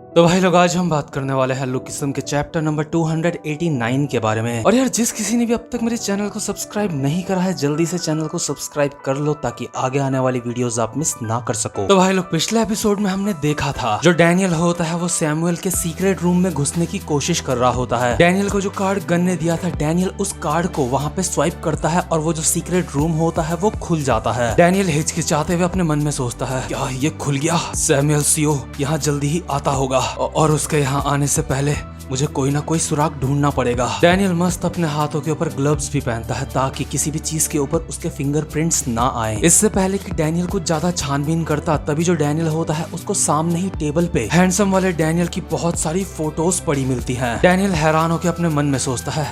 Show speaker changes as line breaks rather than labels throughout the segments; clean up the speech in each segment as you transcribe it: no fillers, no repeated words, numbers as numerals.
तो भाई लोग आज हम बात करने वाले हैं लुकिज्म के चैप्टर नंबर 289 के बारे में। और यार जिस किसी ने भी अब तक मेरे चैनल को सब्सक्राइब नहीं करा है जल्दी से चैनल को सब्सक्राइब कर लो ताकि आगे आने वाली वीडियोस आप मिस ना कर सको। तो भाई लोग पिछले एपिसोड में हमने देखा था जो डैनियल होता है वो सैमुअल के सीक्रेट रूम में घुसने की कोशिश कर रहा होता है। डैनियल को जो कार्ड गन ने दिया था डैनियल उस कार्ड को वहाँ पे स्वाइप करता है और वो जो सीक्रेट रूम होता है वो खुल जाता है। डैनियल हिचकिचाते हुए अपने मन में सोचता है क्या ये खुल गया, सैमुअल सीओ यहाँ जल्दी ही आता होगा और उसके यहाँ आने से पहले मुझे कोई ना कोई सुराग ढूंढना पड़ेगा। डैनियल मस्त अपने हाथों के ऊपर ग्लव्स भी पहनता है ताकि किसी भी चीज के ऊपर उसके फिंगरप्रिंट्स ना आए। इससे पहले कि डैनियल कुछ ज्यादा छानबीन करता तभी जो डैनियल होता है उसको सामने ही टेबल पे हैंडसम वाले डैनियल की बहुत सारी फोटोज पड़ी मिलती हैं। डैनियल हैरान होकर अपने मन में सोचता है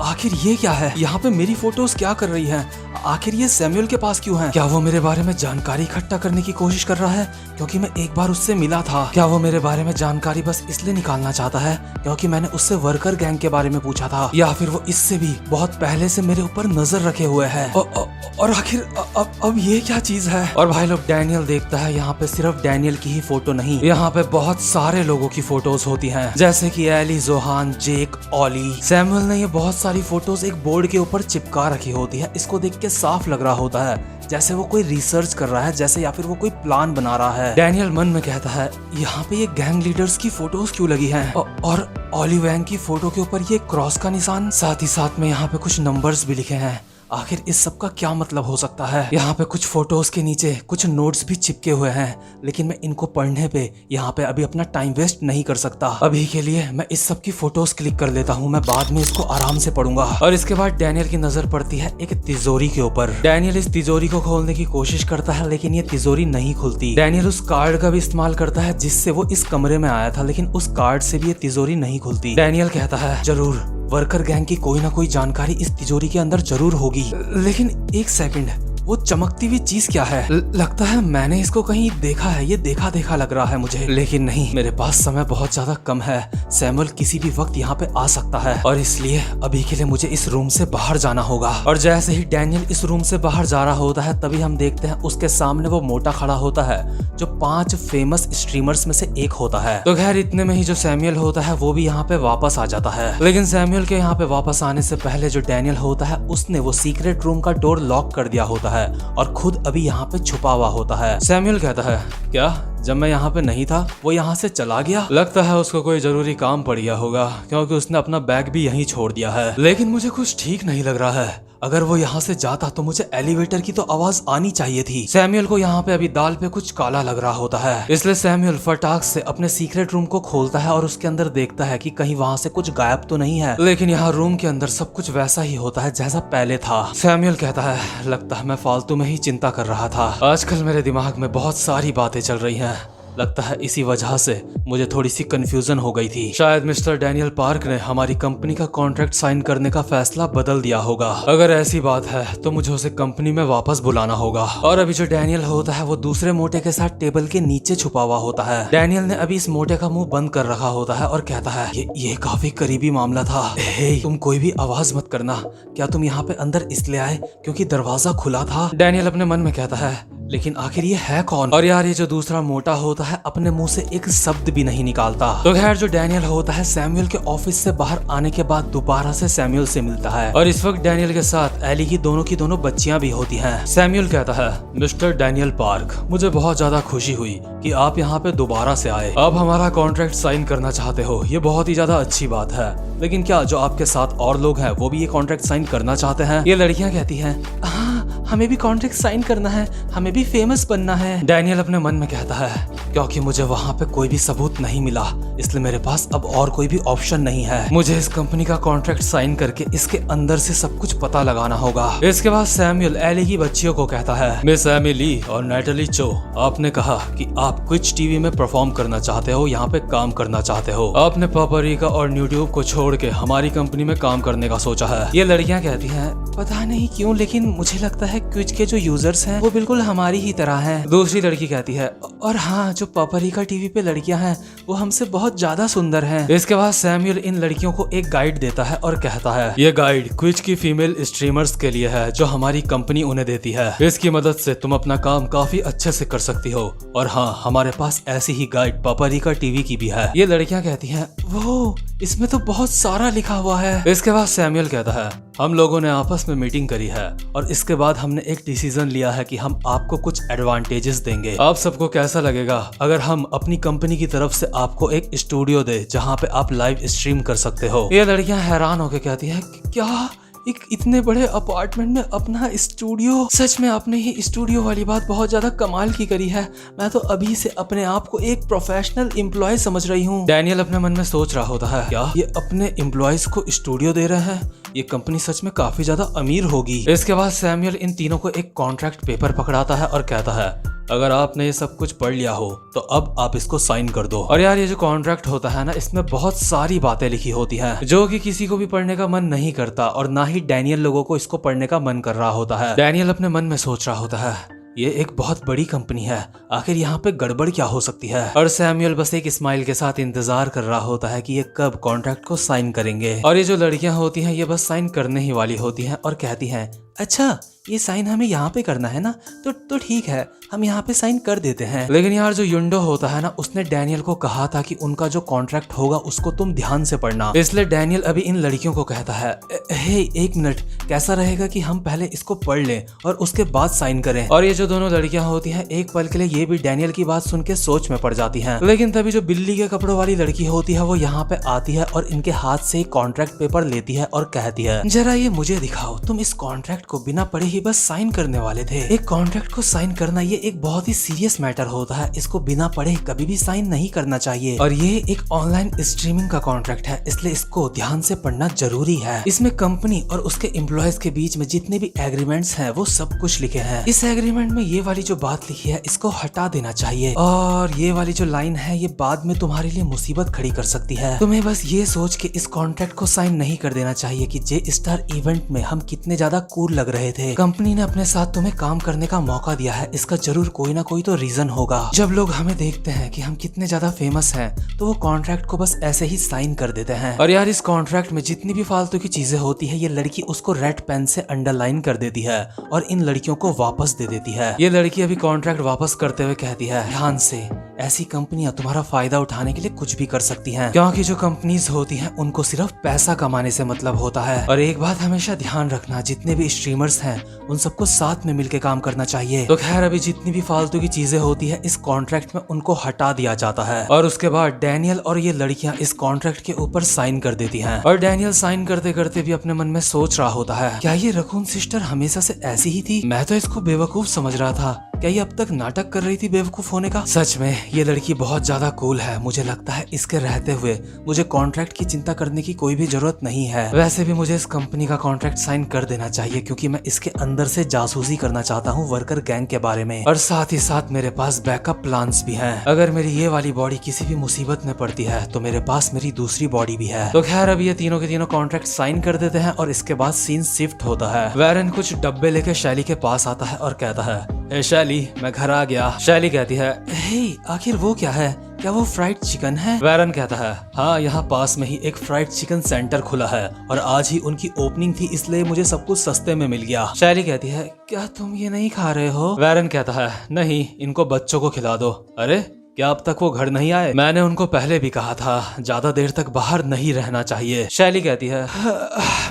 आखिर ये क्या है, यहाँ पे मेरी फोटोज क्या कर रही हैं? आखिर ये सैमुअल के पास क्यों है? क्या वो मेरे बारे में जानकारी इकट्ठा करने की कोशिश कर रहा है क्योंकि मैं एक बार उससे मिला था? क्या वो मेरे बारे में जानकारी बस इसलिए निकालना चाहता है क्योंकि मैंने उससे वर्कर गैंग के बारे में पूछा था, या फिर वो इससे भी बहुत पहले से मेरे ऊपर नजर रखे हुए है? और आखिर अब ये क्या चीज है? और भाई लोग डैनियल देखता है यहाँ पे सिर्फ डैनियल की ही फोटो नहीं, यहाँ पे बहुत सारे लोगों की फोटोज होती हैं जैसे कि एली, जोहान, जेक, ऑली। सैमुअल ने ये बहुत सारी फोटोज एक बोर्ड के ऊपर चिपका रखी होती है। इसको देख के साफ लग रहा होता है जैसे वो कोई रिसर्च कर रहा है जैसे, या फिर वो कोई प्लान बना रहा है। डैनियल मन में कहता है यहाँ पे ये गैंग लीडर्स की फोटोज क्यों लगी हैं? और ऑली वैंग की फोटो के ऊपर ये क्रॉस का निशान, साथ ही साथ में यहाँ पे कुछ नंबर्स भी लिखे हैं। आखिर इस सब का क्या मतलब हो सकता है? यहाँ पे कुछ फोटोज के नीचे कुछ नोट्स भी चिपके हुए हैं लेकिन मैं इनको पढ़ने पे यहाँ पे अभी अपना टाइम वेस्ट नहीं कर सकता। अभी के लिए मैं इस सब की फोटोज क्लिक कर लेता हूँ, मैं बाद में इसको आराम से पढ़ूंगा। और इसके बाद डैनियल की नजर पड़ती है एक तिजोरी के ऊपर। डैनियल इस तिजोरी को खोलने की कोशिश करता है लेकिन ये तिजोरी नहीं खुलती। डैनियल उस कार्ड का भी इस्तेमाल करता है जिससे वो इस कमरे में आया था लेकिन उस कार्ड से भी ये तिजोरी नहीं खुलती। डैनियल कहता है जरूर वर्कर गैंग की कोई ना कोई जानकारी इस तिजोरी के अंदर जरूर होगी, लेकिन एक सेकंड, वो चमकती हुई चीज क्या है? लगता है मैंने इसको कहीं देखा है, ये देखा देखा लग रहा है मुझे, लेकिन नहीं, मेरे पास समय बहुत ज्यादा कम है। सैमुअल किसी भी वक्त यहाँ पे आ सकता है और इसलिए अभी के लिए मुझे इस रूम से बाहर जाना होगा। और जैसे ही डैनियल इस रूम से बाहर जा रहा होता है तभी हम देखते हैं उसके सामने वो मोटा खड़ा होता है जो 5 फेमस स्ट्रीमर्स में से एक होता है। तो खैर इतने में ही जो सैमुअल होता है वो भी यहाँ पे वापस आ जाता है, लेकिन सैमुअल के यहाँ पे वापस आने से पहले जो डैनियल होता है उसने वो सीक्रेट रूम का डोर लॉक कर दिया होता है और खुद अभी यहाँ पे छुपा हुआ होता है। सैमुअल कहता है क्या जब मैं यहाँ पे नहीं था वो यहाँ से चला गया? लगता है उसको कोई जरूरी काम पड़ गया होगा क्योंकि उसने अपना बैग भी यहीं छोड़ दिया है, लेकिन मुझे कुछ ठीक नहीं लग रहा है। अगर वो यहाँ से जाता तो मुझे एलिवेटर की तो आवाज आनी चाहिए थी। सैमुअल को यहाँ पे अभी दाल पे कुछ काला लग रहा होता है, इसलिए सैमुअल फटाक से अपने सीक्रेट रूम को खोलता है और उसके अंदर देखता है कि कहीं वहाँ से कुछ गायब तो नहीं है, लेकिन यहाँ रूम के अंदर सब कुछ वैसा ही होता है जैसा पहले था। सैमुअल कहता है लगता है मैं फालतू में ही चिंता कर रहा था, आजकल मेरे दिमाग में बहुत सारी बातें चल रही हैं, लगता है इसी वजह से मुझे थोड़ी सी कंफ्यूजन हो गई थी। शायद मिस्टर डैनियल पार्क ने हमारी कंपनी का कॉन्ट्रैक्ट साइन करने का फैसला बदल दिया होगा। अगर ऐसी बात है तो मुझे उसे कंपनी में वापस बुलाना होगा। और अभी जो डैनियल होता है वो दूसरे मोटे के साथ टेबल के नीचे छुपा हुआ होता है। डैनियल ने अभी इस मोटे का मुंह बंद कर रखा होता है और कहता है ये काफी करीबी मामला था। हे तुम कोई भी आवाज मत करना, क्या तुम यहाँ पे अंदर इसलिए आए क्योंकि दरवाजा खुला था? डैनियल अपने मन में कहता है लेकिन आखिर ये है कौन? और यार ये जो दूसरा मोटा होता है अपने मुंह से एक शब्द भी नहीं निकालता। तो खैर जो डैनियल होता है सैमुअल के ऑफिस से बाहर आने के बाद दोबारा से सैमुअल से मिलता है और इस वक्त डैनियल के साथ एली की दोनों बच्चियां भी होती हैं। सैमुअल कहता है मिस्टर डैनियल पार्क, मुझे बहुत ज्यादा खुशी हुई कि आप यहाँ पे दोबारा से आए। आप हमारा कॉन्ट्रैक्ट साइन करना चाहते हो, ये बहुत ही ज्यादा अच्छी बात है, लेकिन क्या जो आपके साथ और लोग हैं वो भी ये कॉन्ट्रैक्ट साइन करना चाहते हैं? ये लड़कियां कहती हैं हाँ हमें भी कॉन्ट्रैक्ट साइन करना है, हमें भी फेमस बनना है। डैनियल अपने मन में कहता है क्योंकि मुझे वहाँ पे कोई भी सबूत नहीं मिला इसलिए मेरे पास अब और कोई भी ऑप्शन नहीं है, मुझे इस कंपनी का कॉन्ट्रैक्ट साइन करके इसके अंदर से सब कुछ पता लगाना होगा। इसके बाद सैमुअल एली की बच्चियों को कहता है मिस एमिली और नैटली चो, आपने कहा कि आप क्विच टीवी में परफॉर्म करना चाहते हो, यहाँ पे काम करना चाहते हो, आपने पापरिका और यूट्यूब को छोड़ के हमारी कंपनी में काम करने का सोचा है। ये लड़कियां कहती हैं पता नहीं क्यों लेकिन मुझे लगता है क्विच के जो यूजर्स हैं वो बिल्कुल हमारी ही तरह हैं। दूसरी लड़की कहती है और हाँ, जो पापरिका टीवी पे लड़कियां हैं वो हमसे बहुत ज्यादा सुंदर हैं। इसके बाद सैमुअल इन लड़कियों को एक गाइड देता है और कहता है, ये गाइड क्विज की फीमेल स्ट्रीमर्स के लिए है जो हमारी कंपनी उन्हें देती है। इसकी मदद से तुम अपना काम काफी अच्छे से कर सकती हो। और हाँ, हमारे पास ऐसी ही गाइड पापरिका टीवी की भी है। ये लड़कियां कहती हैं, वो इसमें तो बहुत सारा लिखा हुआ है। इसके बाद सैमुअल कहता है, हम लोगों ने आपस में मीटिंग करी है और इसके बाद हमने एक डिसीजन लिया है कि हम आपको कुछ एडवांटेजेस देंगे। आप सबको कैसा लगेगा अगर हम अपनी कंपनी की तरफ से आपको एक स्टूडियो दे जहां पे आप लाइव स्ट्रीम कर सकते हो। ये लड़कियां हैरान होकर कहती हैं, क्या एक इतने बड़े अपार्टमेंट में अपना स्टूडियो? सच में आपने ही स्टूडियो वाली बात बहुत ज्यादा कमाल की करी है। मैं तो अभी से अपने आप को एक प्रोफेशनल एम्प्लॉय समझ रही हूँ। डैनियल अपने मन में सोच रहा होता है, क्या ये अपने एम्प्लॉयज को स्टूडियो दे रहे हैं? ये कंपनी सच में काफी ज्यादा अमीर होगी। इसके बाद सैमुअल इन तीनों को एक कॉन्ट्रैक्ट पेपर पकड़ाता है और कहता है, अगर आपने ये सब कुछ पढ़ लिया हो तो अब आप इसको साइन कर दो। और यार, ये जो कॉन्ट्रैक्ट होता है ना, इसमें बहुत सारी बातें लिखी होती हैं जो कि किसी को भी पढ़ने का मन नहीं करता और ना ही डैनियल लोगों को इसको पढ़ने का मन कर रहा होता है। डैनियल अपने मन में सोच रहा होता है, ये एक बहुत बड़ी कंपनी है, आखिर यहाँ पे गड़बड़ क्या हो सकती है? और सैमुअल बस एक स्माइल के साथ इंतजार कर रहा होता है कि ये कब कॉन्ट्रैक्ट को साइन करेंगे। और ये जो लड़कियां होती हैं ये बस साइन करने ही वाली होती हैं और कहती हैं, अच्छा ये साइन हमें यहाँ पे करना है ना, तो ठीक है, हम यहाँ पे साइन कर देते हैं। लेकिन यार, जो युंडो होता है ना, उसने डैनियल को कहा था कि उनका जो कॉन्ट्रैक्ट होगा उसको तुम ध्यान से पढ़ना। इसलिए डैनियल अभी इन लड़कियों को कहता है, हे एक मिनट, कैसा रहेगा कि हम पहले इसको पढ़ लें और उसके बाद साइन करें। और ये जो दोनों लड़कियां होती हैं एक पल के लिए ये भी डैनियल की बात सुन के सोच में पड़ जाती हैं। लेकिन तभी जो बिल्ली के कपड़ों वाली लड़की होती है वो यहाँ पे आती है और इनके हाथ से कॉन्ट्रैक्ट पेपर लेती है और कहती है, जरा ये मुझे दिखाओ, तुम इस कॉन्ट्रैक्ट को बिना पढ़े ही बस साइन करने वाले थे। एक कॉन्ट्रैक्ट को साइन करना ये एक बहुत ही सीरियस मैटर होता है, इसको बिना पढ़े कभी भी साइन नहीं करना चाहिए। और ये एक ऑनलाइन स्ट्रीमिंग का कॉन्ट्रैक्ट है, इसलिए इसको ध्यान से पढ़ना जरूरी है। इसमें कंपनी और उसके एम्प्लॉयज के बीच में जितने भी एग्रीमेंट्स हैं वो सब कुछ लिखे हैं। इस एग्रीमेंट में ये वाली जो बात लिखी है इसको हटा देना चाहिए, और ये वाली जो लाइन है ये बाद में तुम्हारे लिए मुसीबत खड़ी कर सकती है। तुम्हें बस ये सोच के इस कॉन्ट्रैक्ट को साइन नहीं कर देना चाहिए कि जे स्टार इवेंट में हम कितने ज्यादा कूल लग रहे थे। कंपनी ने अपने साथ तुम्हें काम करने का मौका दिया है, इसका जरूर कोई ना कोई तो रीजन होगा। जब लोग हमें देखते हैं कि हम कितने ज्यादा फेमस हैं तो वो कॉन्ट्रैक्ट को बस ऐसे ही साइन कर देते हैं। और यार, इस कॉन्ट्रैक्ट में जितनी भी फालतू की चीजें होती है ये लड़की उसको रेड पेन से अंडरलाइन कर देती है और इन लड़कियों को वापस दे देती है। ये लड़की अभी कॉन्ट्रैक्ट वापस करते हुए कहती है, ध्यान से, ऐसी कंपनियां तुम्हारा फायदा उठाने के लिए कुछ भी कर सकती हैं, क्योंकि जो कंपनीज होती हैं उनको सिर्फ पैसा कमाने से मतलब होता है। और एक बात हमेशा ध्यान रखना, जितने भी स्ट्रीमर्स हैं उन सबको साथ में मिलकर काम करना चाहिए। तो खैर, अभी जितनी भी फालतू की चीजें होती है इस कॉन्ट्रैक्ट में उनको हटा दिया जाता है और उसके बाद डैनियल और ये लड़कियां इस कॉन्ट्रैक्ट के ऊपर साइन कर देती हैं। और डैनियल साइन करते करते भी अपने मन में सोच रहा होता है, क्या ये रकून सिस्टर हमेशा से ऐसी ही थी? मैं तो इसको बेवकूफ समझ रहा था, क्या ये अब तक नाटक कर रही थी बेवकूफ होने का? सच में ये लड़की बहुत ज्यादा कूल है, मुझे लगता है इसके रहते हुए मुझे कॉन्ट्रैक्ट की चिंता करने की कोई भी जरूरत नहीं है। वैसे भी मुझे इस कंपनी का कॉन्ट्रैक्ट साइन कर देना चाहिए क्योंकि मैं इसके अंदर से जासूसी करना चाहता हूँ वर्कर गैंग के बारे में, और साथ ही साथ मेरे पास बैकअप प्लान्स भी हैं। अगर मेरी ये वाली बॉडी किसी भी मुसीबत में पड़ती है तो मेरे पास मेरी दूसरी बॉडी भी है। तो खैर, अभी ये तीनों के तीनों कॉन्ट्रैक्ट साइन कर देते हैं और इसके बाद सीन शिफ्ट होता है। वैरन कुछ डब्बे लेके शैली के पास आता है और कहता है, ए शैली, मैं घर आ गया। शैली कहती है, हे आखिर वो क्या है, क्या वो फ्राइड चिकन है? वैरन कहता है, हाँ, यहाँ पास में ही एक फ्राइड चिकन सेंटर खुला है और आज ही उनकी ओपनिंग थी, इसलिए मुझे सब कुछ सस्ते में मिल गया। शैली कहती है, क्या तुम ये नहीं खा रहे हो? वैरन कहता है, नहीं, इनको बच्चों को खिला दो। अरे क्या अब तक वो घर नहीं आए? मैंने उनको पहले भी कहा था ज्यादा देर तक बाहर नहीं रहना चाहिए। शैली कहती है,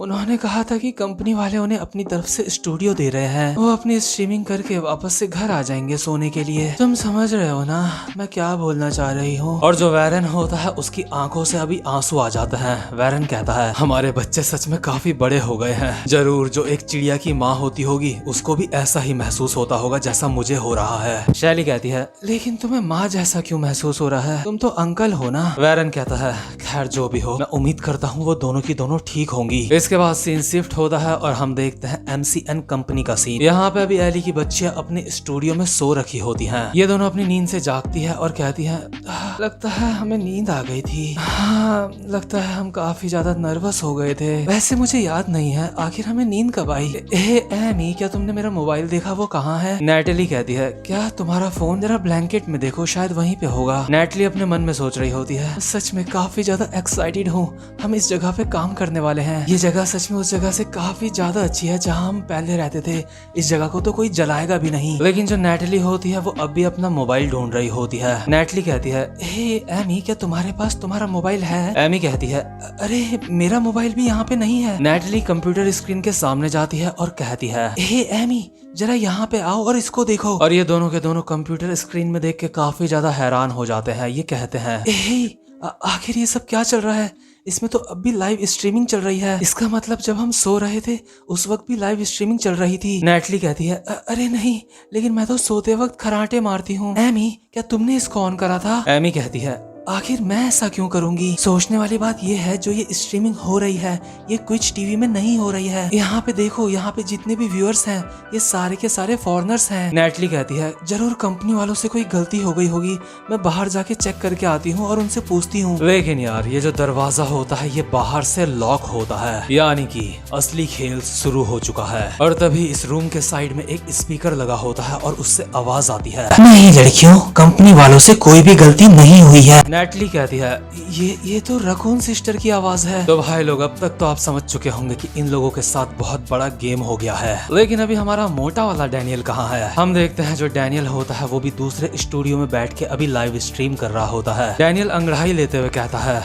उन्होंने कहा था कि कंपनी वाले उन्हें अपनी तरफ से स्टूडियो दे रहे हैं, वो अपनी स्ट्रीमिंग करके वापस से घर आ जाएंगे सोने के लिए। तुम समझ रहे हो ना मैं क्या बोलना चाह रही हूँ? और जो वैरन होता है उसकी आंखों से अभी आंसू आ जाते हैं। वैरन कहता है, हमारे बच्चे सच में काफी बड़े हो गए हैं। जरूर जो एक चिड़िया की माँ होती होगी उसको भी ऐसा ही महसूस होता होगा जैसा मुझे हो रहा है। शैली कहती है, लेकिन तुम्हें माँ जैसा क्यों महसूस हो रहा है? तुम तो अंकल हो ना। वैरन कहता है, खैर जो भी हो, मैं उम्मीद करता हूँ वो दोनों की दोनों ठीक होंगी। इसके बाद सीन शिफ्ट होता है और हम देखते हैं MCN कंपनी का सीन। यहाँ पे अभी एली की बच्चियां अपने स्टूडियो में सो रखी होती हैं। ये दोनों अपनी नींद से जागती है और कहती हैं, लगता है हमें नींद आ गई थी। हाँ, लगता है हम काफी ज्यादा नर्वस हो गए थे। वैसे मुझे याद नहीं है आखिर हमें नींद कब आई। एमी, क्या तुमने मेरा मोबाइल देखा? वो कहाँ है? नेटली कहती है, क्या तुम्हारा फोन? जरा ब्लैंकेट में देखो, शायद वहीं पे होगा। नेटली अपने मन में सोच रही होती है, सच में काफी ज्यादा एक्साइटेड हूँ। हम इस जगह पे काम करने वाले हैं। ये जगह सच में उस जगह से काफी ज्यादा अच्छी है जहाँ हम पहले रहते थे। इस जगह को तो कोई जलाएगा भी नहीं। लेकिन जो नेटली होती है वो अब भी अपना मोबाइल ढूंढ रही होती है। नेटली कहती है, हे एमी, क्या तुम्हारे पास तुम्हारा मोबाइल है? एमी कहती है, अरे मेरा मोबाइल भी यहाँ पे नहीं है। नेटली कंप्यूटर स्क्रीन के सामने जाती है और कहती है, हे एमी, जरा यहाँ पे आओ और इसको देखो। और ये दोनों के दोनों कंप्यूटर स्क्रीन में देख के काफी ज्यादा हैरान हो जाते हैं। ये कहते हैं, आखिर ये सब क्या चल रहा है? इसमें तो अब भी लाइव स्ट्रीमिंग चल रही है। इसका मतलब जब हम सो रहे थे उस वक्त भी लाइव स्ट्रीमिंग चल रही थी। नेटली कहती है, अरे नहीं, लेकिन मैं तो सोते वक्त खराटे मारती हूँ। एमी, क्या तुमने इसको ऑन करा था? एमी कहती है, आखिर मैं ऐसा क्यों करूंगी? सोचने वाली बात यह है जो ये स्ट्रीमिंग हो रही है ये क्विच टीवी में नहीं हो रही है। यहाँ पे देखो, यहाँ पे जितने भी व्यूअर्स हैं ये सारे के सारे फॉरेनर्स हैं। नेटली कहती है, जरूर कंपनी वालों से कोई गलती हो गई होगी। मैं बाहर जाके चेक करके आती हूँ और उनसे पूछती हूँ। लेकिन यार, ये जो दरवाजा होता है ये बाहर से लॉक होता है, यानी कि असली खेल शुरू हो चुका है। और तभी इस रूम के साइड में एक स्पीकर लगा होता है और उससे आवाज आती है,
नहीं लड़कियों, कंपनी वालों से कोई भी गलती नहीं हुई है।
नेटली कहती है, ये तो रकून सिस्टर की आवाज है। तो भाई लोग, अब तक तो आप समझ चुके होंगे कि इन लोगों के साथ बहुत बड़ा गेम हो गया है। लेकिन अभी हमारा मोटा वाला डैनियल कहाँ है? हम देखते हैं जो डैनियल होता है वो भी दूसरे स्टूडियो में बैठ के अभी लाइव स्ट्रीम कर रहा होता है। डैनियल अंगड़ाई लेते हुए कहता है,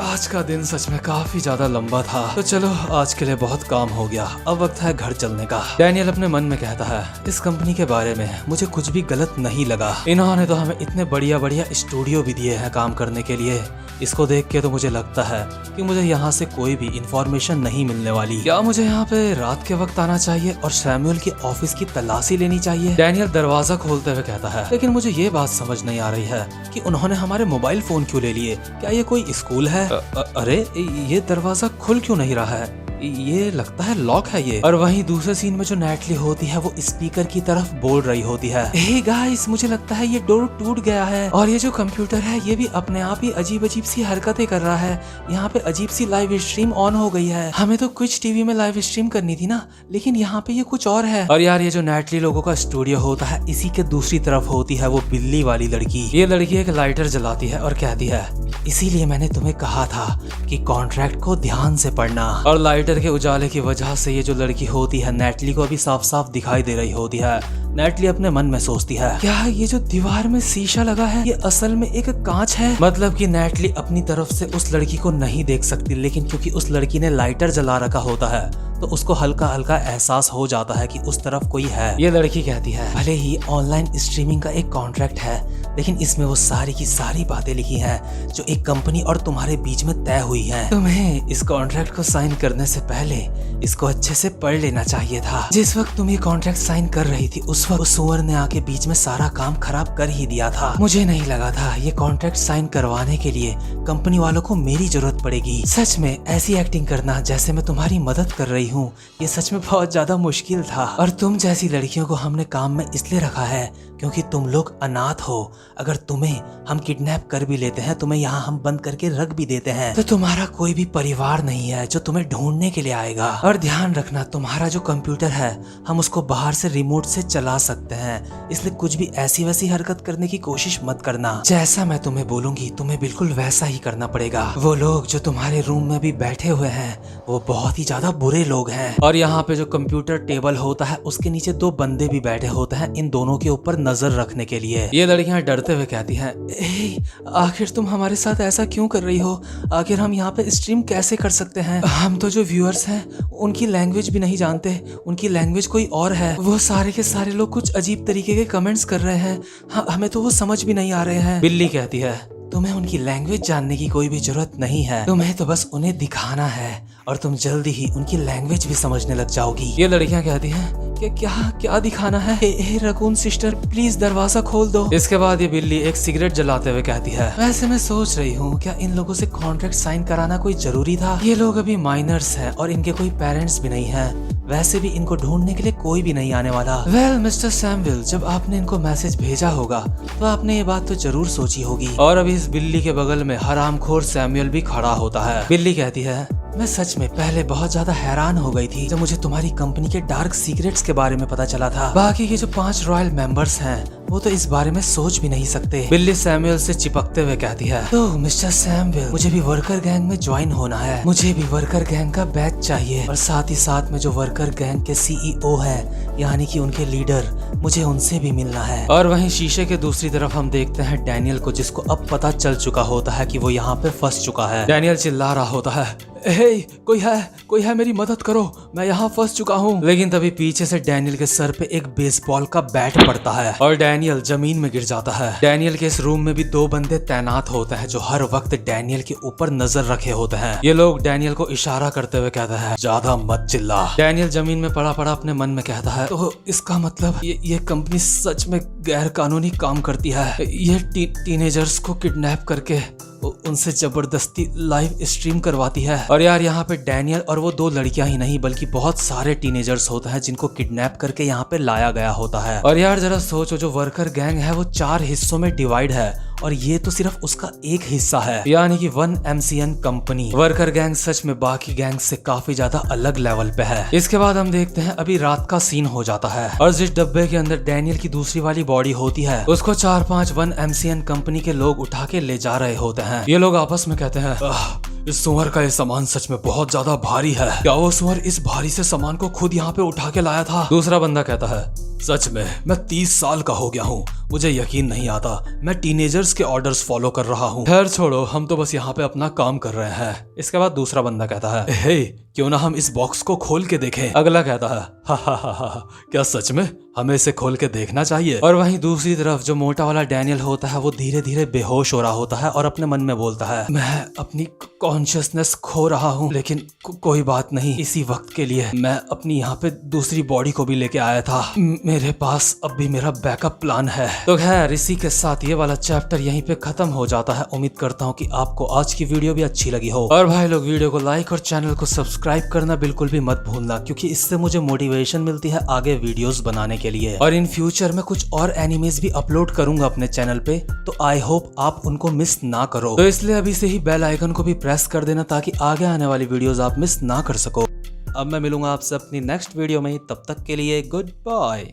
आज का दिन सच में काफी ज्यादा लंबा था, तो चलो आज के लिए बहुत काम हो गया, अब वक्त है घर चलने का। डैनियल अपने मन में कहता है, इस कंपनी के बारे में मुझे कुछ भी गलत नहीं लगा। इन्होंने तो हमें इतने बढ़िया बढ़िया स्टूडियो भी दिए हैं काम करने के लिए। इसको देख के तो मुझे लगता है कि मुझे यहाँ से कोई भी इंफॉर्मेशन नहीं मिलने वाली। क्या मुझे यहाँ पे रात के वक्त आना चाहिए और सैमुअल की ऑफिस की तलाशी लेनी चाहिए? डैनियल दरवाजा खोलते हुए कहता है, लेकिन मुझे ये बात समझ नहीं आ रही है कि उन्होंने हमारे मोबाइल फोन क्यों ले लिए? क्या ये कोई स्कूल है? अरे ये दरवाजा खुल क्यों नहीं रहा है? ये लगता है लॉक है ये। और वहीं दूसरे सीन में जो नेटली होती है वो स्पीकर की तरफ बोल रही होती है, हे गाइस, मुझे लगता है ये डोर टूट गया है और ये जो कंप्यूटर है ये भी अपने आप ही अजीब अजीब सी हरकतें कर रहा है। यहाँ पे अजीब सी लाइव स्ट्रीम ऑन हो गई है। हमें तो कुछ टीवी में लाइव स्ट्रीम करनी थी ना, लेकिन यहाँ पे ये कुछ और है। और यार, ये जो नेटली लोगों का स्टूडियो होता है इसी के दूसरी तरफ होती है वो बिल्ली वाली लड़की। ये लड़की एक लाइटर जलाती है और कहती है, इसीलिए मैंने तुम्हें कहा था कि कॉन्ट्रैक्ट को ध्यान से पढ़ना। और लाइटर के उजाले की वजह से ये जो लड़की होती है नेटली को अभी साफ साफ दिखाई दे रही होती है। नेटली अपने मन में सोचती है, क्या ये जो दीवार में शीशा लगा है ये असल में एक कांच है? मतलब कि नेटली अपनी तरफ से उस लड़की को नहीं देख सकती, लेकिन क्योंकि उस लड़की ने लाइटर जला रखा होता है तो उसको हल्का हल्का एहसास हो जाता है कि उस तरफ कोई है। ये लड़की कहती है, भले ही ऑनलाइन स्ट्रीमिंग का एक कॉन्ट्रैक्ट है, लेकिन इसमें वो सारी की सारी बातें लिखी हैं जो एक कंपनी और तुम्हारे बीच में तय हुई है। तुम्हें इस कॉन्ट्रैक्ट को साइन करने से पहले इसको अच्छे से पढ़ लेना चाहिए था। जिस वक्त तुम ये कॉन्ट्रैक्ट साइन कर रही थी उस वक्त सुअर ने आके बीच में सारा काम खराब कर ही दिया था। मुझे नहीं लगा था ये कॉन्ट्रैक्ट साइन करवाने के लिए कंपनी वालों को मेरी जरूरत पड़ेगी। सच में ऐसी एक्टिंग करना जैसे मैं तुम्हारी मदद कर रही हूँ ये सच में बहुत ज्यादा मुश्किल था। और तुम जैसी लड़कियों को हमने काम में इसलिए रखा है क्योंकि तुम लोग अनाथ हो। अगर तुम्हें हम किडनैप कर भी लेते हैं, तुम्हें यहाँ हम बंद करके रख भी देते हैं, तो तुम्हारा कोई भी परिवार नहीं है जो तुम्हें ढूंढने के लिए आएगा। और ध्यान रखना, तुम्हारा जो कंप्यूटर है हम उसको बाहर से रिमोट से चला सकते हैं, इसलिए कुछ भी ऐसी वैसी हरकत करने की कोशिश मत करना। जैसा मैं तुम्हें बोलूंगी तुम्हें बिल्कुल वैसा ही करना पड़ेगा। वो लोग जो तुम्हारे रूम में भी बैठे हुए हैं वो बहुत ही ज्यादा बुरे लोग हैं। और यहाँ पे जो कंप्यूटर टेबल होता है उसके नीचे दो बंदे भी बैठे होते हैं इन दोनों के ऊपर नजर रखने के लिए। ये लड़कियां डरते हुए कहती हैं, आखिर तुम हमारे साथ ऐसा क्यों कर रही हो? आखिर हम यहाँ पे स्ट्रीम कैसे कर सकते हैं? हम तो जो व्यूअर्स हैं उनकी लैंग्वेज भी नहीं जानते, उनकी लैंग्वेज कोई और है। वो सारे के सारे लोग कुछ अजीब तरीके के कमेंट्स कर रहे हैं, हमें तो वो समझ भी नहीं आ रहे हैं। बिल्ली कहती है, तुम्हें उनकी लैंग्वेज जानने की कोई भी जरूरत नहीं है, तुम्हें तो बस उन्हें दिखाना है और तुम जल्दी ही उनकी लैंग्वेज भी समझने लग जाओगी। ये लड़कियां कहती हैं कि क्या दिखाना है? रकून सिस्टर प्लीज दरवाजा खोल दो। इसके बाद ये बिल्ली एक सिगरेट जलाते हुए कहती है, वैसे मैं सोच रही हूँ क्या इन लोगों से कॉन्ट्रैक्ट साइन कराना कोई जरूरी था? ये लोग अभी माइनर्स हैं और इनके कोई पेरेंट्स भी नहीं है। वैसे भी इनको ढूंढने के लिए कोई भी नहीं आने वाला। वेल मिस्टर सैमुअल, जब आपने इनको मैसेज भेजा होगा तो आपने ये बात तो जरूर सोची होगी। और अभी इस बिल्ली के बगल में हरामखोर सैमुअल भी खड़ा होता है। बिल्ली कहती है, मैं सच में पहले बहुत ज्यादा हैरान हो गई थी जब मुझे तुम्हारी कंपनी के डार्क सीक्रेट्स के बारे में पता चला था। बाकी के जो 5 रॉयल मेंबर्स हैं वो तो इस बारे में सोच भी नहीं सकते। बिल्ली सैमुअल से चिपकते हुए कहती है, तो मिस्टर सैमुअल, मुझे भी वर्कर गैंग में ज्वाइन होना है। मुझे भी वर्कर गैंग का बैच चाहिए और साथ ही साथ में जो वर्कर गैंग के सीईओ है यानी कि उनके लीडर, मुझे उनसे भी मिलना है। और वहीं शीशे के दूसरी तरफ हम देखते हैं डैनियल को, जिसको अब पता चल चुका होता है कि वो यहाँ पे फंस चुका है। डैनियल चिल्ला रहा होता है, हे कोई है मेरी मदद करो, मैं यहाँ फंस चुका हूँ। लेकिन तभी पीछे से डैनियल के सर पे एक बेसबॉल का बैट पड़ता है और डैनियल जमीन में गिर जाता है। डैनियल के इस रूम में भी 2 बंदे तैनात होते हैं जो हर वक्त डैनियल के ऊपर नजर रखे होते हैं। ये लोग डैनियल को इशारा करते हुए कहते हैं, ज्यादा मत चिल्ला। डैनियल जमीन में पड़ा पड़ा अपने मन में कहता है, तो इसका मतलब ये कंपनी सच में गैर कानूनी काम करती है। ये टीनेजर्स को किडनैप करके उनसे जबरदस्ती लाइव स्ट्रीम करवाती है। और यार यहाँ पे डैनियल और वो 2 लड़कियां ही नहीं बल्कि बहुत सारे टीनेजर्स होते हैं जिनको किडनैप करके यहाँ पे लाया गया होता है। और यार जरा सोचो, जो वर्कर गैंग है वो 4 हिस्सों में डिवाइड है और ये तो सिर्फ उसका एक हिस्सा है, यानी कि 1MCN कंपनी। वर्कर गैंग सच में बाकी गैंग से काफी ज्यादा अलग लेवल पे है। इसके बाद हम देखते हैं अभी रात का सीन हो जाता है और जिस डब्बे के अंदर डैनियल की दूसरी वाली बॉडी होती है उसको 4-5 1MCN कंपनी के लोग उठा के ले जा रहे होते हैं। ये लोग आपस में कहते हैं, इस सुअर का ये सामान सच में बहुत ज्यादा भारी है। क्या वो सुअर इस भारी से सामान को खुद यहाँ पे उठा के लाया था? दूसरा बंदा कहता है, सच में मैं 30 साल का हो गया हूँ, मुझे यकीन नहीं आता, मैं टीनेजर्स के ऑर्डर्स फॉलो कर रहा हूँ। खैर छोड़ो, हम तो बस यहाँ पे अपना काम कर रहे हैं। इसके बाद दूसरा बंदा कहता है, हे क्यों ना हम इस बॉक्स को खोल के देखें। अगला कहता है, हा, क्या सच में हमें इसे खोल के देखना चाहिए। और वहीं दूसरी तरफ जो मोटा वाला डैनियल होता है वो धीरे धीरे बेहोश हो रहा होता है और अपने मन में बोलता है, मैं अपनी कॉन्शियसनेस खो रहा हूँ, लेकिन कोई बात नहीं, इसी वक्त के लिए मैं अपनी यहाँ पे दूसरी बॉडी को भी लेके आया था। मेरे पास अब भी मेरा बैकअप प्लान है। तो खैर इसी के साथ ये वाला चैप्टर यहीं पे खत्म हो जाता है। उम्मीद करता हूँ कि आपको आज की वीडियो भी अच्छी लगी हो। और भाई लोग, वीडियो को लाइक और चैनल को सब्सक्राइब करना बिल्कुल भी मत भूलना, क्योंकि इससे मुझे मोटिवेशन मिलती है आगे वीडियोस बनाने के लिए। और इन फ्यूचर में कुछ और एनिमेज भी अपलोड करूंगा अपने चैनल पे, तो आई होप आप उनको मिस ना करो। तो इसलिए अभी से ही बेल आइकन को भी प्रेस कर देना ताकि आगे आने वाली वीडियोस आप मिस ना कर सको। अब मैं मिलूंगा आपसे अपनी नेक्स्ट वीडियो में, तब तक के लिए गुड बाय।